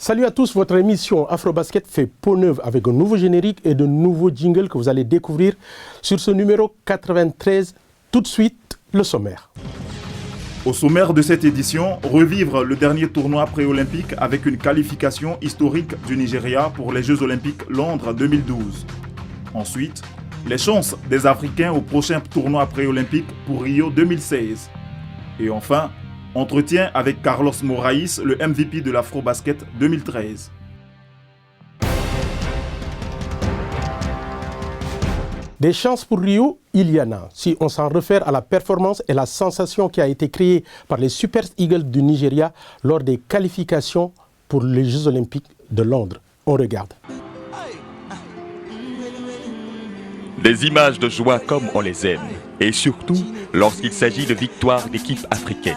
Salut à tous, votre émission Afrobasket fait peau neuve avec un nouveau générique et de nouveaux jingles que vous allez découvrir sur ce numéro 93. Tout de suite, le sommaire. Au sommaire de cette édition, revivre le dernier tournoi pré-olympique avec une qualification historique du Nigeria pour les Jeux Olympiques Londres 2012. Ensuite, les chances des Africains au prochain tournoi pré-olympique pour Rio 2016. Et enfin, entretien avec Carlos Moraes, le MVP de l'Afrobasket 2013. Des chances pour Rio, il y en a. Si on s'en réfère à la performance et la sensation qui a été créée par les Super Eagles du Nigeria lors des qualifications pour les Jeux Olympiques de Londres. On regarde. Des images de joie comme on les aime, et surtout lorsqu'il s'agit de victoires d'équipes africaines.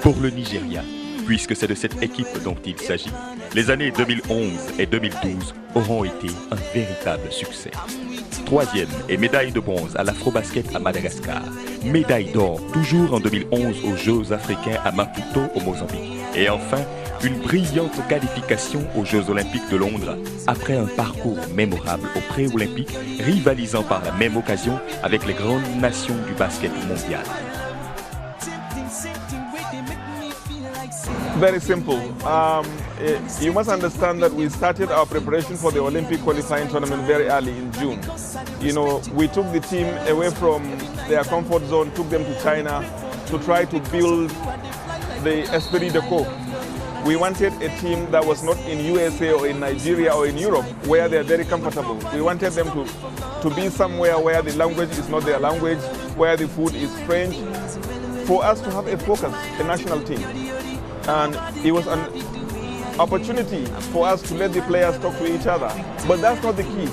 Pour le Nigeria, puisque c'est de cette équipe dont il s'agit, les années 2011 et 2012 auront été un véritable succès. Troisième et médaille de bronze à l'Afrobasket à Madagascar. Médaille d'or toujours en 2011 aux Jeux africains à Maputo au Mozambique. Et enfin, une brillante qualification aux Jeux Olympiques de Londres après un parcours mémorable aux pré-olympiques, rivalisant par la même occasion avec les grandes nations du basket mondial. Very simple. You must understand that we started our preparation for the Olympic qualifying tournament very early in June. You know, we took the team away from their comfort zone, took them to China to try to build the esprit de corps. We wanted a team that was not in USA or in Nigeria or in Europe, where they are very comfortable. We wanted them to be somewhere where the language is not their language, where the food is French, for us to have a focus, a national team. And it was an opportunity for us to let the players talk to each other. But that's not the key.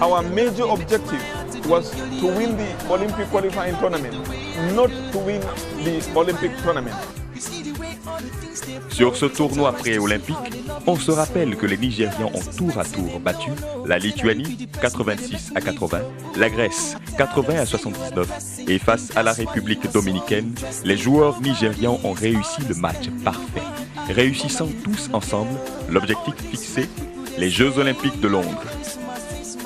Our major objective was to win the Olympic qualifying tournament, not to win the Olympic tournament. Sur ce tournoi pré-olympique, on se rappelle que les Nigérians ont tour à tour battu la Lituanie 86-80, la Grèce 80-79 et face à la République dominicaine, les joueurs nigérians ont réussi le match parfait, réussissant tous ensemble l'objectif fixé, les Jeux Olympiques de Londres.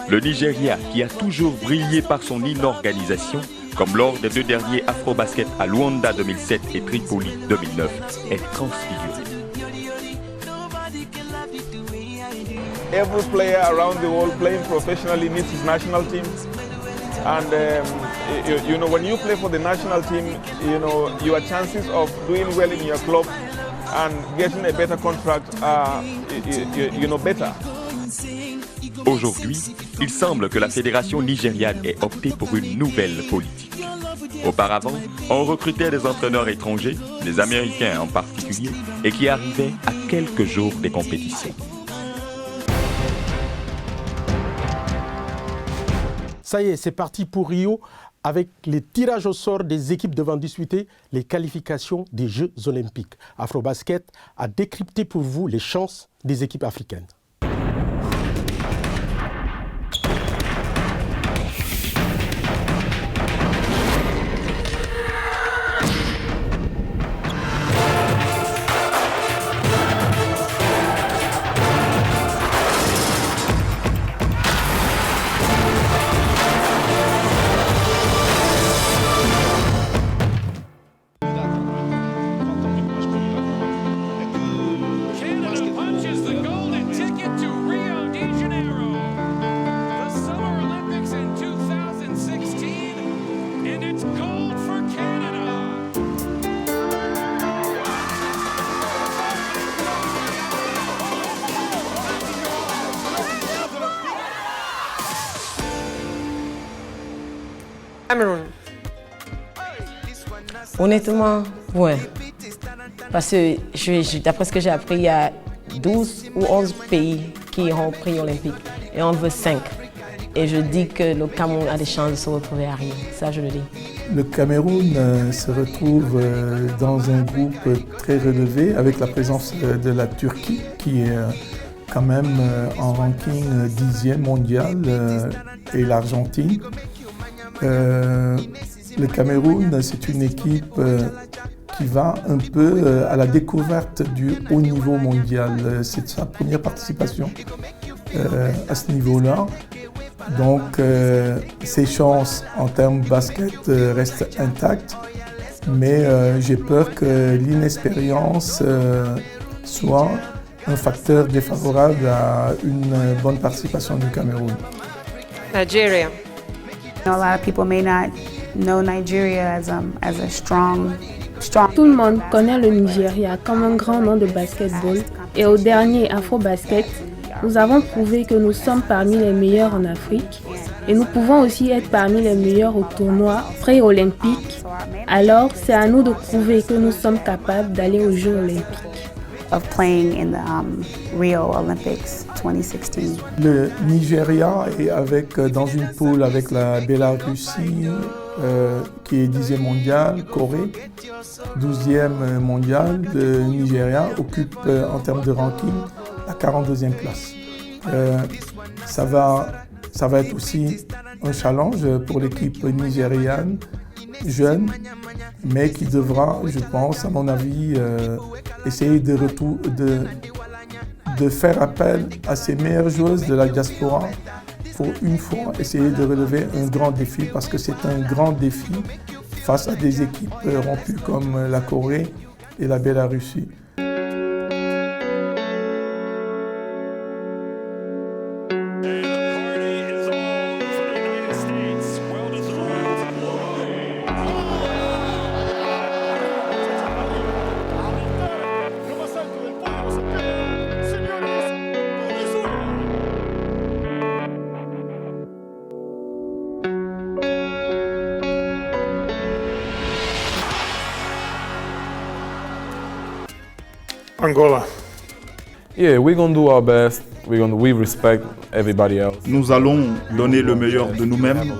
Le Nigeria, qui a toujours brillé par son inorganisation, comme lors des deux derniers Afrobasket à Luanda 2007 et Tripoli 2009, est transfiguré. Every player around the world playing professionally needs his national team. And you know, when you play for the national team, you know, your chances of doing well in your club and getting a better contract are, you know, better. Aujourd'hui, il semble que la fédération nigériane ait opté pour une nouvelle politique. Auparavant, on recrutait des entraîneurs étrangers, des Américains en particulier, et qui arrivaient à quelques jours des compétitions. Ça y est, c'est parti pour Rio avec les tirages au sort des équipes devant disputer les qualifications des Jeux Olympiques. Afrobasket a décrypté pour vous les chances des équipes africaines. Cameroun. Honnêtement, ouais. Parce que d'après ce que j'ai appris, il y a 12 ou 11 pays qui ont pris olympique et on veut 5. Et je dis que le Cameroun a des chances de se retrouver à Rio. Ça, je le dis. Le Cameroun se retrouve dans un groupe très relevé avec la présence de la Turquie qui est quand même en ranking 10e mondial et l'Argentine. Le Cameroun, c'est une équipe qui va un peu à la découverte du haut niveau mondial. C'est sa première participation à ce niveau-là. Donc ses chances en termes de basket restent intactes, mais j'ai peur que l'inexpérience soit un facteur défavorable à une bonne participation du Cameroun. Nigeria. A lot of people may not know Nigeria as a strong. Tout le monde connaît le Nigeria comme un grand nom de basketball et au dernier Afro-Basket, nous avons prouvé que nous sommes parmi les meilleurs en Afrique et nous pouvons aussi être parmi les meilleurs au tournoi pré-olympique. Alors, c'est à nous de prouver que nous sommes capables d'aller aux Jeux olympiques. Of playing in the Rio Olympics 2016. Le Nigeria est dans une poule avec la Bélarussie, qui est 10e mondial, Corée, 12e mondial. Le Nigeria occupe en termes de ranking la 42e place. Ça va être aussi un challenge pour l'équipe nigériane, jeune, mais qui devra, je pense, à mon avis, essayer de faire appel à ses meilleures joueuses de la diaspora pour une fois essayer de relever un grand défi, parce que c'est un grand défi face à des équipes rompues comme la Corée et la Bélarussie. Angola. Yeah, we're gonna do our best. We respect everybody else. Nous allons donner le meilleur de nous-mêmes.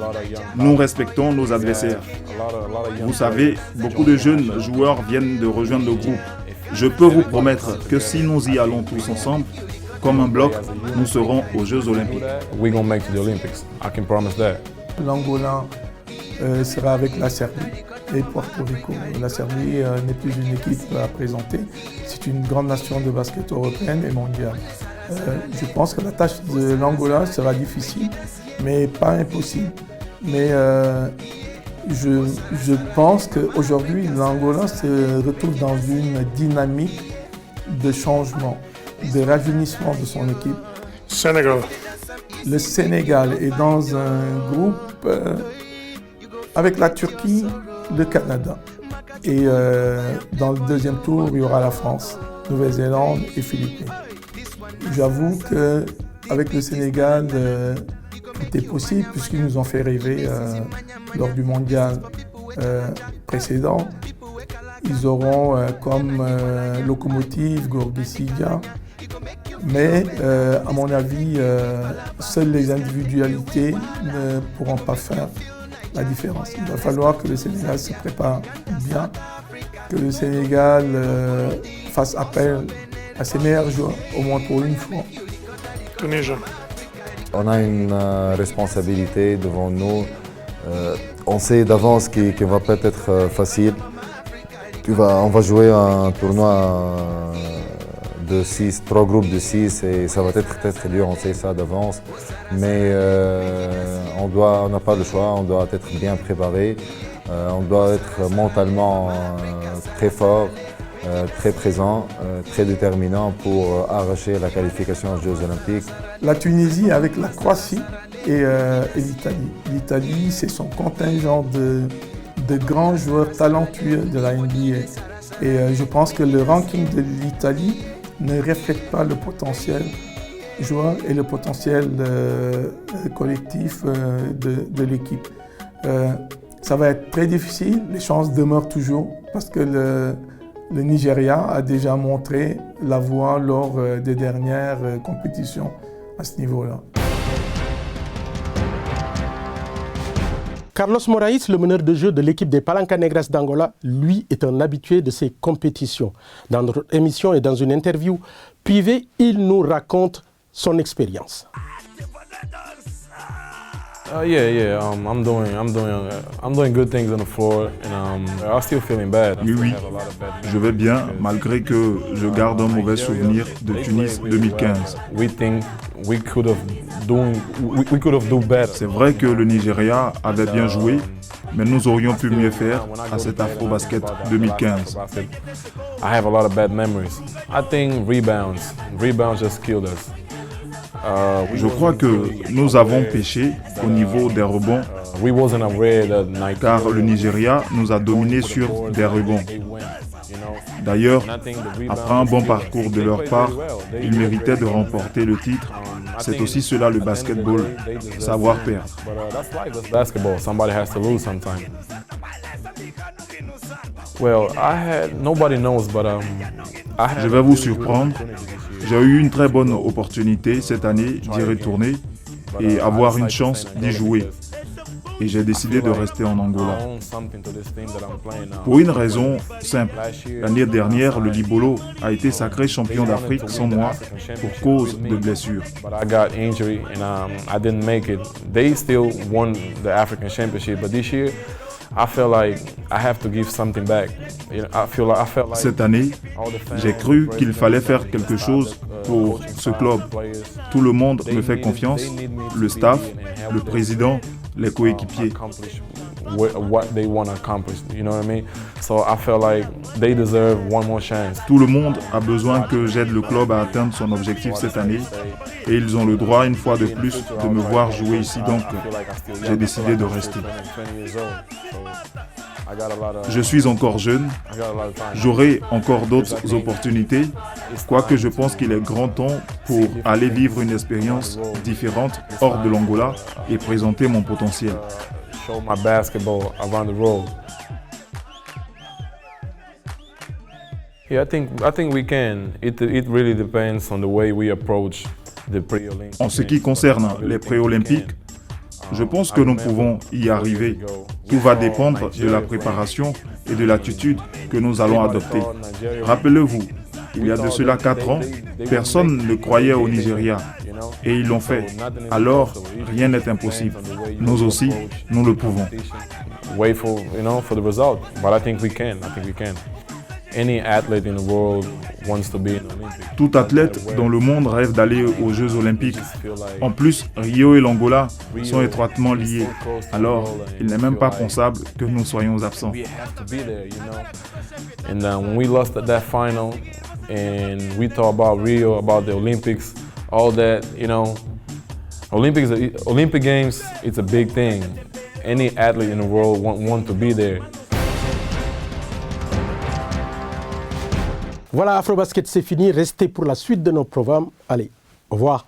Nous respectons nos adversaires. Vous savez, beaucoup de jeunes joueurs viennent de rejoindre le groupe. Je peux vous promettre que si nous y allons tous ensemble, comme un bloc, nous serons aux Jeux Olympiques. We're gonna make it to the Olympics. I can promise that. L'Angola sera avec la Serbie et Porto Rico. La Serbie n'est plus une équipe à présenter. C'est une grande nation de basket européenne et mondiale. Je pense que la tâche de l'Angola sera difficile, mais pas impossible. Mais je pense qu'aujourd'hui, l'Angola se retrouve dans une dynamique de changement, de rajeunissement de son équipe. Sénégal. Le Sénégal est dans un groupe avec la Turquie, le Canada. Et dans le deuxième tour, il y aura la France, Nouvelle-Zélande et Philippines. J'avoue qu'avec le Sénégal, tout est possible puisqu'ils nous ont fait rêver lors du mondial précédent. Ils auront comme locomotive Gorgui Sydia. Mais à mon avis, seules les individualités ne pourront pas faire la différence. Il va falloir que le Sénégal se prépare bien, que le Sénégal fasse appel à ses meilleurs joueurs, au moins pour une fois. Tunisie. On a une responsabilité devant nous. On sait d'avance qu'il va peut être facile. On va jouer un tournoi de 6, 3 groupes de 6 et ça va être très dur, on sait ça d'avance. Mais on n'a pas le choix, on doit être bien préparé, on doit être mentalement très fort, très présent, très déterminant pour arracher la qualification aux Jeux Olympiques. La Tunisie avec la Croatie et l'Italie. L'Italie, c'est son contingent de grands joueurs talentueux de la NBA. Et je pense que le ranking de l'Italie ne reflète pas le potentiel joueur et le potentiel collectif de l'équipe. Ça va être très difficile, les chances demeurent toujours parce que le Nigeria a déjà montré la voie lors des dernières compétitions à ce niveau-là. Carlos Moraes, le meneur de jeu de l'équipe des Palancas Negras d'Angola, lui est un habitué de ces compétitions. Dans notre émission et dans une interview privée, il nous raconte son expérience. I'm doing good things on the floor, and I'm still feeling bad. Oui, je vais bien, malgré que je garde un mauvais souvenir de Tunis 2015. We think we could have do better. C'est vrai que le Nigeria avait bien joué, mais nous aurions pu mieux faire à cet Afro-Basket 2015. I have a lot of bad memories. I think rebounds just killed us. Je crois que nous avons péché au niveau des rebonds, car le Nigeria nous a dominés sur des rebonds. D'ailleurs, après un bon parcours de leur part, ils méritaient de remporter le titre. C'est aussi cela le basketball, savoir perdre. Je vais vous surprendre. J'ai eu une très bonne opportunité cette année d'y retourner et avoir une chance d'y jouer. Et j'ai décidé de rester en Angola. Pour une raison simple. L'année dernière, le Libolo a été sacré champion d'Afrique sans moi pour cause de blessure. Cette année, j'ai cru qu'il fallait faire quelque chose pour ce club. Tout le monde me fait confiance, le staff, le président, les coéquipiers. Tout le monde a besoin que j'aide le club à atteindre son objectif cette année et ils ont le droit une fois de plus de me voir jouer ici, donc j'ai décidé de rester. Je suis encore jeune, j'aurai encore d'autres opportunités, quoique je pense qu'il est grand temps pour aller vivre une expérience différente hors de l'Angola et présenter mon potentiel. Yeah, I think we can. It really depends on the way we approach the pre-Olympics. En ce qui concerne les pré-olympiques, je pense que nous pouvons y arriver. Tout va dépendre de la préparation et de l'attitude que nous allons adopter. Rappelez-vous, il y a de cela 4 ans, personne ne croyait au Nigeria et ils l'ont fait. Alors, rien n'est impossible. Nous aussi, nous le pouvons. Wait for the result, but I think we can. Any athlete in the world wants to be an Olympic. Tout athlète dans le monde rêve d'aller aux Jeux Olympiques. En plus, Rio et l'Angola sont étroitement liés. Alors, il n'est même pas pensable que nous soyons absents. And when we lost at that final, and we talk about Rio, about the Olympics, all that, Olympic Games, it's a big thing. Any athlete in the world want to be there. Voilà, Afrobasket, c'est fini. Restez pour la suite de nos programmes. Allez, au revoir.